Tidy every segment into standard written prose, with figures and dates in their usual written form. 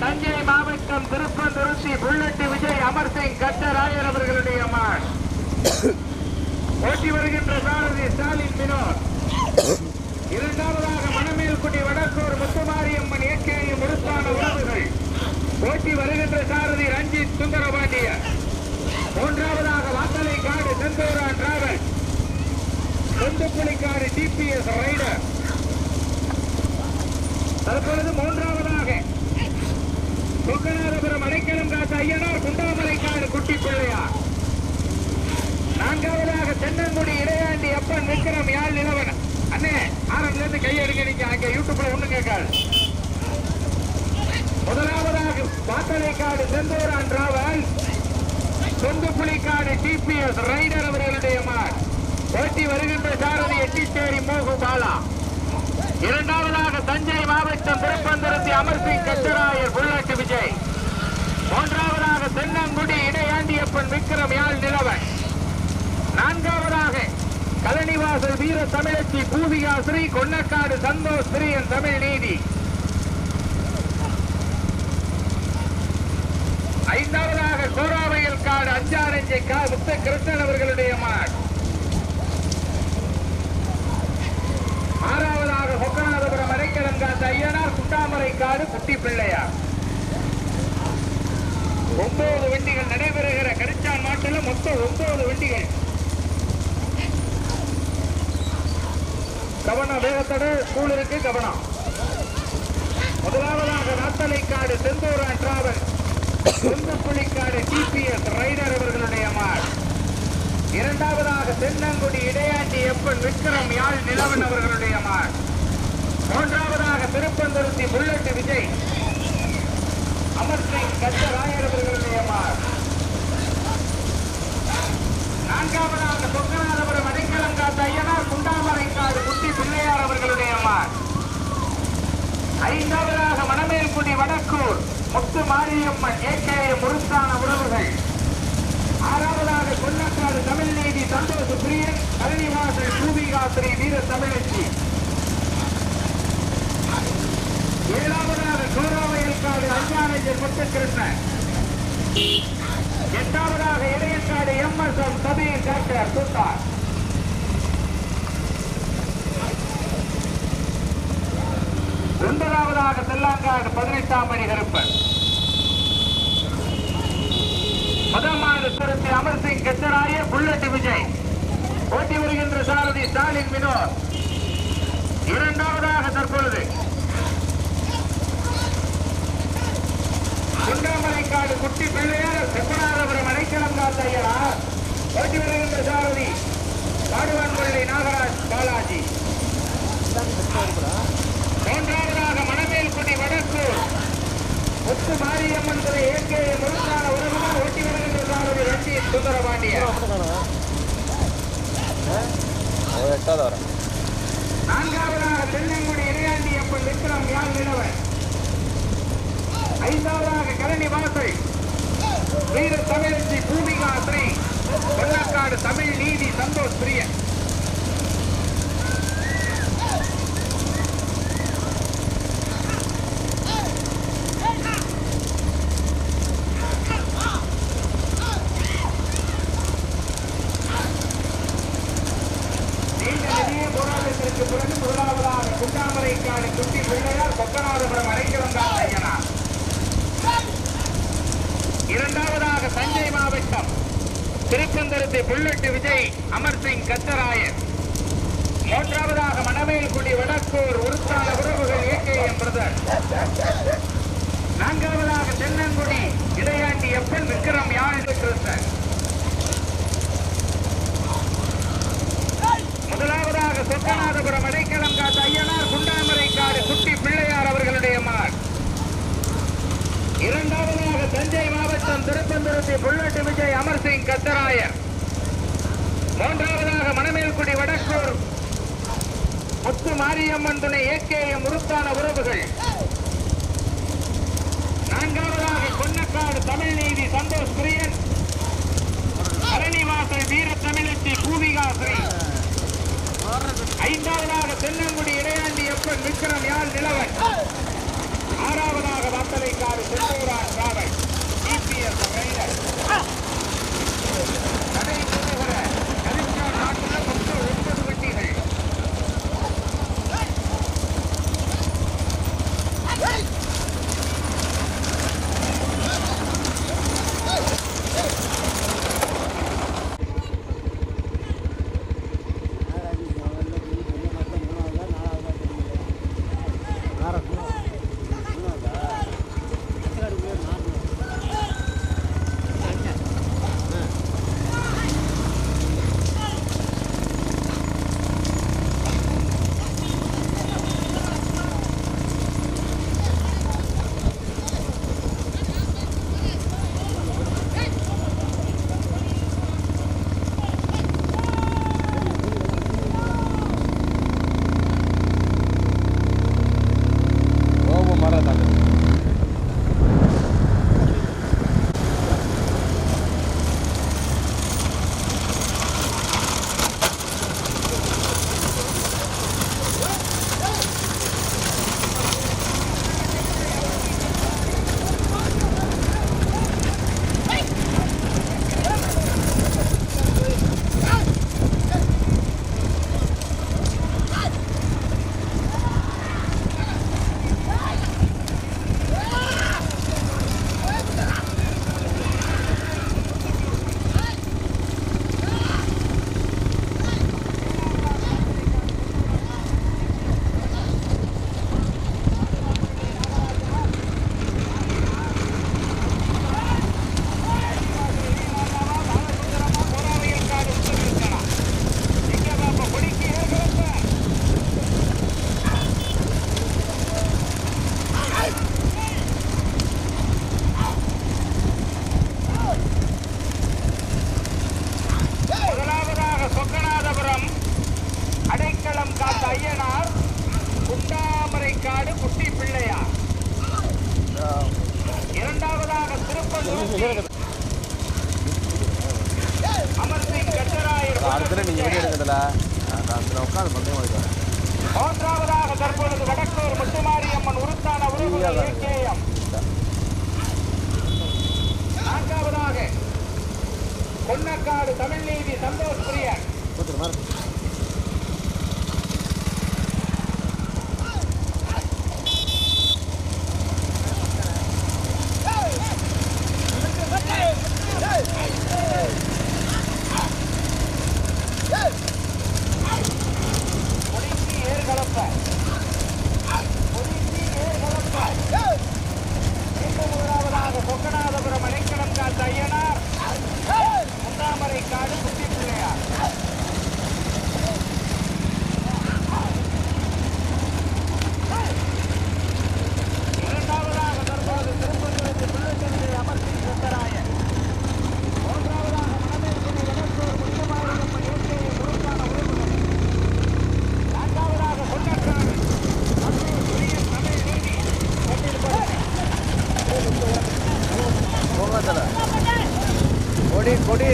தஞ்சை மாவட்டம் திருப்பந்துருத்தி புல்லட் விஜய் அமர்சிங் கட்டராயர் அவர்களுடைய மான் ஓட்டி வருகின்ற சாரதி ஸ்டாலின் வினோத். இரண்டாவதாக மணமேல்குடி வடக்கூர் முத்துமாரியம்மன் ஏகேயும் முழுத்தான உறவுகள் ஓட்டி வருகின்ற சாரதி ரஞ்சித் சுந்தரபாண்டிய. மூன்றாவதாக வாத்தலை காடு செந்தூரான் டிராவல் சொந்தப்புலிக்காடு டிபிஎஸ் ரைடர். தற்பொழுது மூன்றாவதாக சொக்கநாதபுரம் அடைக்கலம் காத்த ஐயனார் குண்டாமலைக்காடு குட்டி பிள்ளையார். நான்காவதாக தென்னங்குடி இடையாண்டி அப்பன் விக்ரம் யாழ் நிலவன். அண்ணே ஆரம்பில இருந்து கையெடுக்க நீங்க அங்க யூடியூப்ல ஒண்ணு கேட்காது. முதலாவதாக வாத்தலைக்காடு செந்தூரான் டிராவல் சொந்தப்புலிக்காடு டிபிஎஸ் ரைடர் அவர்களுடைய மார் ஓட்டி வருகின்ற சாரதி எட்டிச்சேரி மோகு பாலா. இரண்டாவதாக தஞ்சை மாவட்டம் திருப்பந்துருத்தி அமர்சிங் கட்டராயர் புல்லட் விஜய். மூன்றாவதாக தென்னங்குடி இடையாண்டியப்பன் விக்ரம் யாழ் நிலவன். நான்காவதாக கலனிவாசல் வீர தமிழச்சி பூவிகா ஸ்ரீ கொன்னக்காடு சந்தோஷ் பிரியன் தமிழ் நீதி. ஐந்தாவதாக கோராவையில் காடு அஞ்சாரஞ்சை முத்த கிருஷ்ணன் அவர்களுடைய மாட். ஆறாவதாக சொக்கநாதபுரம் அடைக்கலம் காத்த ஐயனார் குண்டாமரை காடு குட்டி பிள்ளையார். 9 வண்டிகள் நடைபெறுகிற கரிச்சான் மாட்டில் மொத்தம் 9 வண்டிகள். கவனம், வேகத்தோடு ஸ்கூல் இருக்கு, கவனம். முதலாவதாக நாத்தலைக்காடு செந்தூரான் டிராவல் சொந்தப்புலிக்காடு டிபிஎஸ் ரைடர் அவர்களுடைய மாட். இரண்டாவதாக தென்னங்குடி இடையாண்டி எப்பன் விக்ரம் யாழ் நிலவன் அவர்களுடைய மாட். மூன்றாவதாக திருப்பந்துருத்தி புல்லட் விஜய் அமர்சிங் கட்டராயர் அவர்களுடைய மாட். நான்காவதாக சொக்கநாதபுரம் அடைக்கலம் காத்த ஐயனார் குண்டாமரைக்காடு குட்டி பிள்ளையார் அவர்களுடைய மாட். ஐந்தாவதாக மணமேல்குடி வடக்கூர் முத்து மாரியம்மன் ஏகேஎம் முழுத்தான உறவுகள். ஆறாவதாக கொன்னக்காடு தமிழ் நீதி சந்தோஷ் பிரியன் கலனிவாசல் பூவிகா ஸ்ரீ வீர தமிழச்சி. ஏழாவதாக கோராவையல்காடு அஞ்சானஞ்சர் முத்துகிருஷ்ணன். எட்டாவதாக இடையக்காடு எம்எஸ்எம் சபீர் டாக்டர் சுல்தான். ஒன்பதாவதாக தெல்லாங்காடு 18ஆம் பணி கருப்பன். முதலாவது திருச்சி அமர்சிங் கட்டராய புல்லட் விஜய் ஓட்டி வருகின்ற சாரதி ஸ்டாலின் வினோத். இரண்டாவதாக தற்பொழுது குண்டாமலைக்காடு குட்டி பிள்ளையார் செப்பனாதபுரம் அடைக்கலம் காத்த ஐயனார் ஓட்டி வருகின்ற சாரதி பாடுவான்பள்ளி நாகராஜ் பாலாஜி. மூன்றாவதாக மணமேல்குடி வடக்கூர் முத்து மாரியம்மன் துறை ஏகே முழுத்தான உறவுகள் ஓட்டி வருகின்ற சாரதி ரஞ்சித் சுந்தரபாண்டிய. நான்காவதாக தென்னங்குடி இடையாண்டி அப்பன் விக்ரம் யாழ் நிலவன். ஐந்தாவதாக கலனி வாசல் வீர தமிழச்சி பூமிகா ஸ்ரீ கொன்னக்காடு தமிழ் நீதி சந்தோஷ் பிரியன். திருப்பந்தரத்தை புல்லட்டு விஜய் அமர்சிங் கத்தராயர். மூன்றாவதாக மணமேல்குடி வடக்கூர் உருத்தான உறவுகள் ஏகேஎம் பிரதர். நான்காவதாக தென்னங்குடி இடையாண்டி எப்பன் விக்ரம் யாழ் கிருஷ்ணன். முதலாவதாக சொக்கநாதபுரம் அடைக்கலம் காத்த ஐயனார் குண்டாமரைக்காடு குட்டி பிள்ளையார் அவர்களுடைய மாட். இரண்டாவதாக தஞ்சை மாவட்டம் திருப்பந்தரத்தை புல்லட்டு விஜய் அமர்சிங் கத்தராயர். மூன்றாவதாக மணமேல்குடி வடக்கூர் முத்து மாரியம்மன் துணை ஏகேஎம் உருத்தான உறவுகள். நான்காவதாக கொன்னக்காடு தமிழ் நீதி சந்தோஷ் பிரியன் அரணிவாசல் வீர தமிழச்சி பூவிகாஸ்ரீ. ஐந்தாவதாக தென்னங்குடி இடையாண்டி எப்பன் விக்ரம் யாழ் நிலவன். ஆறாவதாக வாத்தலைக்காடு செந்தூரான் ராவல் டிபிஎஸ் ரைடர். நடைபெறுகிற கலிஸ்டார் நாட்டில் மொத்தம் 9 வண்டிகள். மூன்றாவதாக தற்பொழுது வடக்கூர் முத்துமாரியம்மன் உருத்தான உறவுகள் ஏகேஎம். நான்காவதாக கொன்னக்காடு தமிழ் நீதி சந்தோஷ் பிரியன். சொக்கநாதபுரம் அடைக்கலம் காத்த ஐயனார் முத்தாமரைக்காடு குட்டி பிள்ளையார். இரண்டாவதாக தற்போது திருப்பந்தரத்தை புல்லட்டு அமர்சிங் கத்தராயர். மூன்றாவதாக மணமேல்குடி வடக்கூர் முத்துமாரியம்மன் ஏகேஎம் உருத்தான உறவுகள். நான்காவதாக கொன்னக்காடு பிரியன் தமிழ் நீதி கொடி கொடி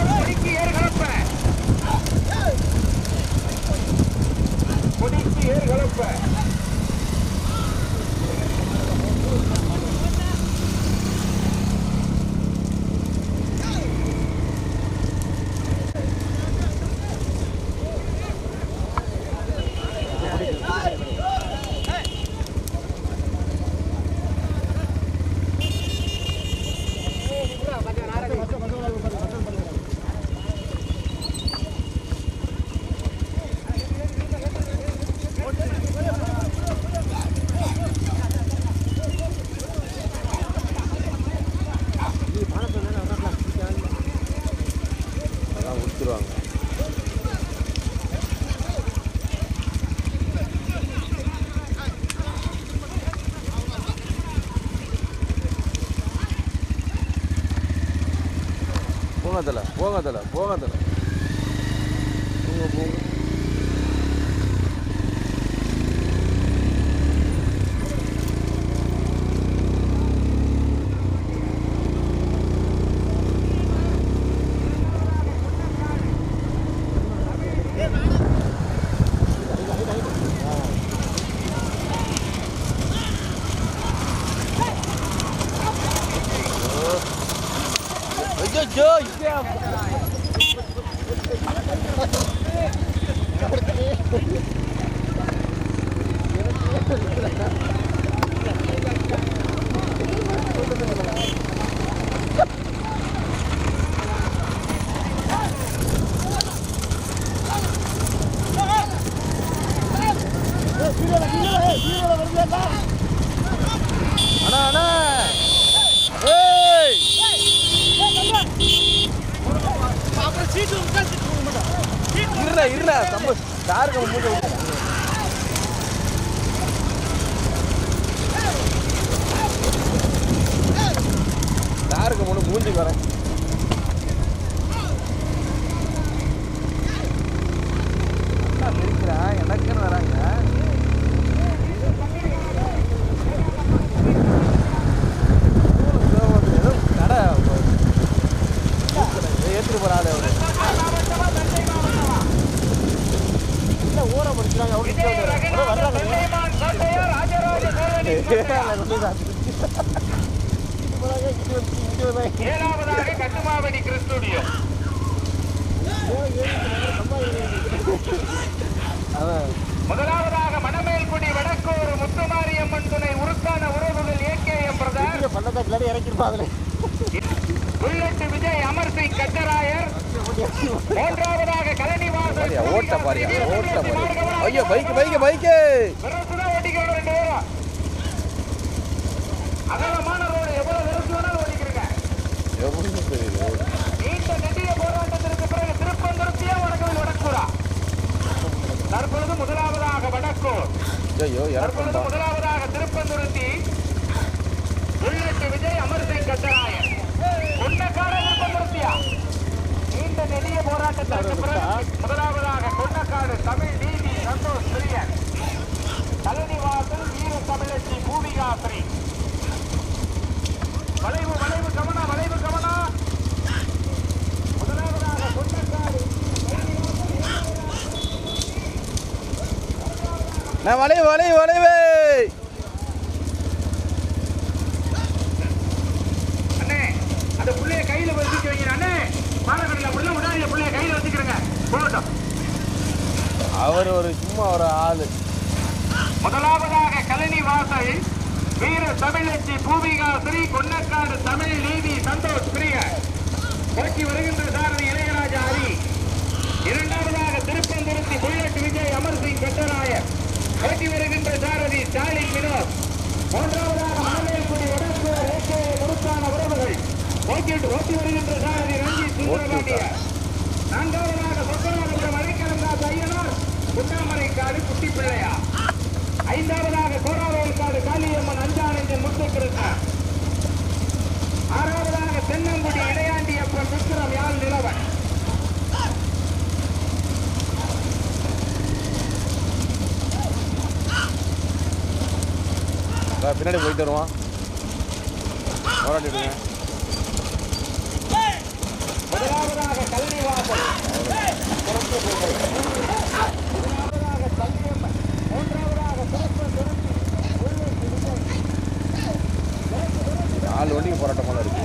கொடிக்கு ஏறு கலப்ப கொடிக்கு ஏறு கலப்ப. போகாதல போகாதல போகாதல போங்க போங்க. மூஞ்சி வரேன் எனக்குன்னு வராங்க. கடை ஏற்றுட்டு போறாரு அவரு ஊரை படிச்சுறாங்க. ஏழாவதாக கட்டுமாவடி கிறிஸ்துடியோ. முதலாவதாக மணமேல்குடி வடக்கூர் முத்துமாரியம்மன் துணை உருக்கான உறவுகள் ஏகேஎம் பிரதர் பள்ளத்தாக்கு இறக்கிருப்பாங்க. புல்லட் விஜய் அமர்சிங் கச்சராயர். மூன்றாவதாக கலனிவாசல் ஓட்ட பாரியா ஓட்ட பாரியா. ஐயோ பைக் பைக் பைக் ஓட்டிக்கிறோம். 2 பேரும் அகலமான ரோடு எவ்வளவு வெறுத்து வேணாலும் ஓட்டிக்கிறீங்க. நீண்ட நெடிய போராட்டத்திற்கு பிறகு திருப்பந்தூர்த்தியா வடக்கூரா. தற்பொழுது முதலாவதாக வடக்கூர். தற்பொழுது முதலாவதாக திருப்பந்துருத்தி புல்லட் விஜய் அமர்சிங் கச்சராயர். கொன்னக்காடு திருப்பந்துருத்தியா. நீண்ட நெடிய போராட்டத்திற்கு பிறகு முதலாவதாக கொன்னக்காடு தமிழ் நீதி சந்தோஷ் பிரியன். கலனிவாசல் வீர தமிழச்சி பூமிகாஸ்ரீ. வளைவு வளைவு கவனம் வளைவு கவனம். முதலாவதாக கொன்னக்காடு வளைவு வளைவு வளைவு. அண்ணே அந்த புள்ளைய கையில வச்சுக்கிறீங்க. அண்ணே பாலக்கடல புள்ள விடாதீங்க. புள்ளைய கையில வச்சுக்கிறேங்க. போகட்டும். அவர் ஒரு சும்மா ஒரு ஆளு. முதலாவதாக கலனி வாசல் வீர தமிழச்சி பூமிகா ஸ்ரீ கொன்னக்காடு தமிழ் நீதி சந்தோஷ் பிரிய போட்டி வருகின்ற சாரதி இளையராஜா ஹரி. இரண்டாவதாக திருப்பந்துருத்தி புல்லட் விஜய் அமர்சிங் கட்டராயர் போட்டி வருகின்ற சாரதி ஸ்டாலின் வினோத். மூன்றாவதாக மணமேல்குடி வடக்கூர் ஏகே முருக்கான உறவுகள் போட்டி வருகின்ற சாரதி ரஞ்சித் சுந்தரபாண்டியர். நான்காவதாக சொக்கநாதபுரம் அரைக்கலந்தாஸ் ஐயனார் குண்டாமரைக்காடு குட்டி பிள்ளையா. ஐந்தாவதாக கோராவேல்காடு காளியம்மன் அஞ்சானந்தன் முத்துக்கிருஷ்ணன். ஆறாவதாக தென்னங்குடி இடையாண்டியப்பன் விக்ரம் யாழ் நிலவன். பின்னாடி போயிட்டு வருவான். போராட்டிடுங்க. முதலாவதாக கல்விவாசல் நாலு வண்டிக்கு போராட்டமாக இருக்கு.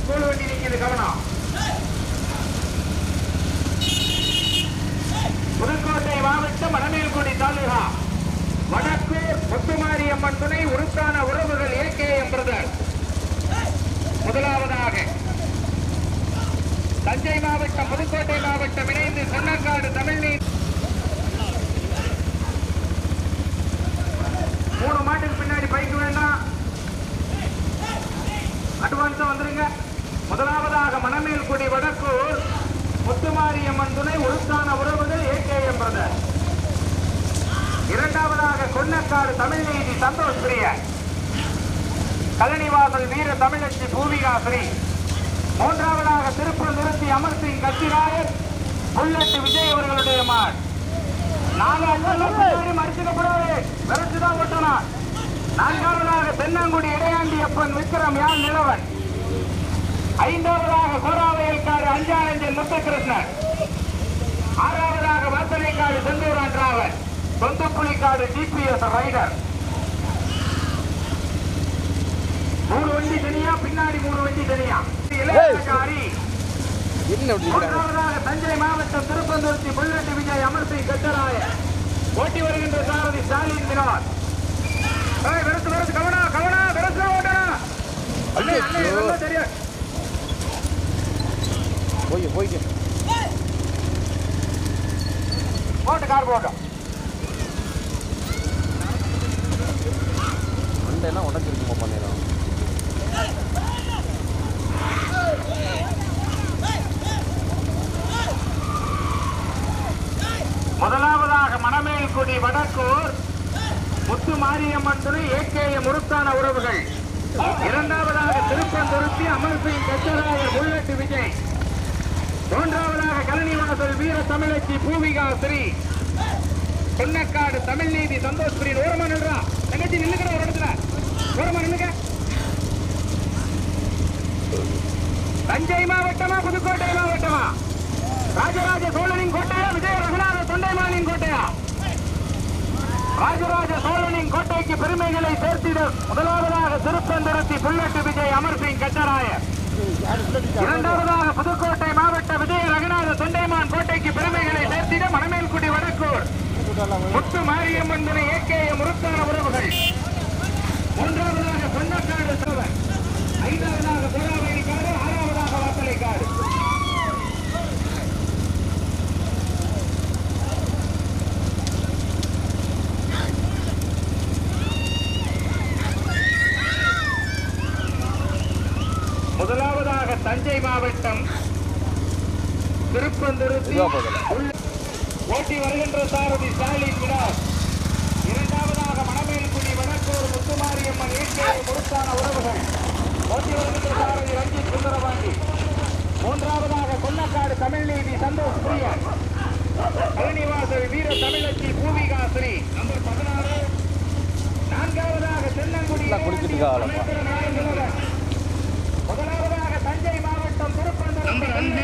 ஸ்கூல் வண்டி நிற்கிறது கவனம். புதுக்கோட்டை மாவட்டம் மணமேல்குடி தாலுகா வடக்கு முத்துமாரியம்மன் துணை உருத்தான உறவுகள் ஏகேஎம் பிரதர். முதலாவதாக தஞ்சை மாவட்டம் புதுக்கோட்டை மாவட்டம் இணைந்து சொன்னக்காடு தமிழ்நீர் 3 மாட்டுக்கு பின்னாடி பைக் வேண்டாம், அட்வான்ஸா வந்துருங்க. முதலாவதாக மணமேல்குடி வடக்கூர் முத்துமாரியம்மன் துணை உருத்தான உறவுகள் ஏகேஎம் பிரதர். இரண்டாவதாக கொன்னக்காடு தமிழ்நீதி சந்தோஷ் பிரியன், கழனிவாசல் வீர தமிழச்சி பூவிகாஸ்ரீ. மூன்றாவதாக திருப்பூர் நிறுத்தி அமர்சிங் கட்சிராயர் புல்லட் விஜய் அவர்களுடைய மாட். 4 மறுக்கப்படாது, விரைச்சுதான் ஓட்டணும். 4ஆவதாக தென்னங்குடி இடையாண்டி அப்பன் விக்ரம் யாழ் நிலவன். 5ஆவதாக கோராவயல்காடு அஞ்சானஞ்சன் முத்துகிருஷ்ணன். 6ஆவதாக வாசனைக்காடு செந்தூரான் ராவன், சொந்தப்புலிக்காடு டிபிஎஸ் ரைடர். 3 வண்டி தனியா, பின்னாடி 3 வண்டி தனியா. இளையராஜாரி. மூன்றாவதாக தஞ்சை மாவட்டம் திருப்பந்துருத்தி புல்லட் விஜய் அமர்சிங் கட்டராயர். ஓட்டி வருகின்ற சாரதி ஸ்டாலின் வினோத். விரசு கவனா கவனா விரசு ஓட்டணும். தெரியும் போட்டு கார் போட்டோம். மண்டெல்லாம் உடஞ்சிருக்குமா பண்ணிடலாம். முதலாவதாக மணமேல்குடி வடக்கூர் முத்து மாரியம்மன் துணை ஏகேஎம் உருத்தான உறவுகள். இரண்டாவதாக திருப்பந்துருத்தி அமர்சிங் கச்சராயர் புல்லட் விஜய். மூன்றாவதாக கழனிவாசல் வீர தமிழச்சி பூவிகாஸ்ரீ, பொன்னக்காடு தமிழ்நீதி சந்தோஷ் பிரியன். ஓரமா நின்றா தங்கச்சி, நின்னுக்கிற ஒரு இடத்துல ஓரமா நின்னுக்க. தஞ்சை மாவட்டமா புதுக்கோட்டை மாவட்டமா? ராஜராஜ சோழனின் கோட்டையா விஜய ரகுநாத தொண்டைமானின் கோட்டையா? ராஜராஜ சோழனின் கோட்டைக்கு பெருமைகளை சேர்த்திட முதலாவதாக திருப்பந்துருத்தி புல்லட் விஜய் அமர்சிங் கட்டராயர். இரண்டாவதாக புதுக்கோட்டை மாவட்ட விஜய ரகுநாத தொண்டைமான் கோட்டைக்கு பெருமைகளை சேர்த்திட மணமேல்குடி வடக்கூர் முத்து மாரியம்மன் துணை ஏகேஎம் உருத்தான உறவுகள். மூன்றாவதாக பொன்னக்காடு சோழன். 5ஆவதாக கோராவயல்காடு. 6ஆவதாக வாசலைக்காடு. முதலாவதாக தஞ்சை மாவட்டம் திருப்பந்துருத்தி ஓட்டி வருகின்ற சாரதி ஸ்டாலின் வினோத். இரண்டாவதாக மணமேல்குடி வடக்கூர் முத்துமாரியம்மன் ஏகேஎம் உருத்தான உறவுகள். ஓட்டி வருகின்ற சாரதி ரஞ்சித் சுந்தரபாண்டி. மூன்றாவதாக கொன்னக்காடு தமிழ்நீதி சந்தோஷ் பிரியன், கழனிவாசல் வீர தமிழச்சி பூவிகாஸ்ரீ நம்பர் 16. 4ஆவதாக தென்னங்குடி முதலாவதாக தஞ்சை மாவட்டம் திருப்பந்தூர் நம்பர் 10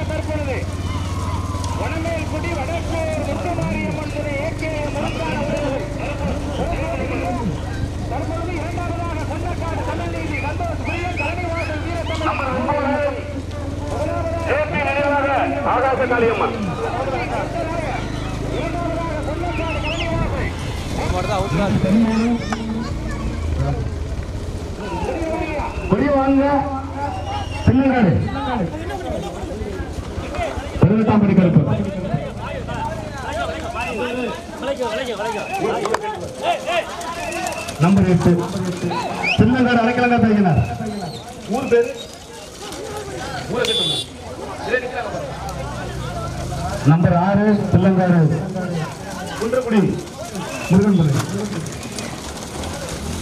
தற்பொழுது வனமேல்குடி வடக்கூர் முத்துமாரியம்மன் துணை ஏகேஎம் தற்பொழுது இரண்டாவதாக கொன்னக்காடு தமிழ்நீதி சந்தோஷ் பிரியன், கழனிவாசல் வீர ஆகாச காளியம்மன். கொடி வாங்க பிள்ளைநாடு 18ஆம் படி கருப்பு. நம்பர் 8 பிள்ளைநாடு அரைக்கலங்க பேசினார். ஊர் பேரு நம்பர் 6 பிள்ளைங்காடு குன்றக்குடி முருகன்.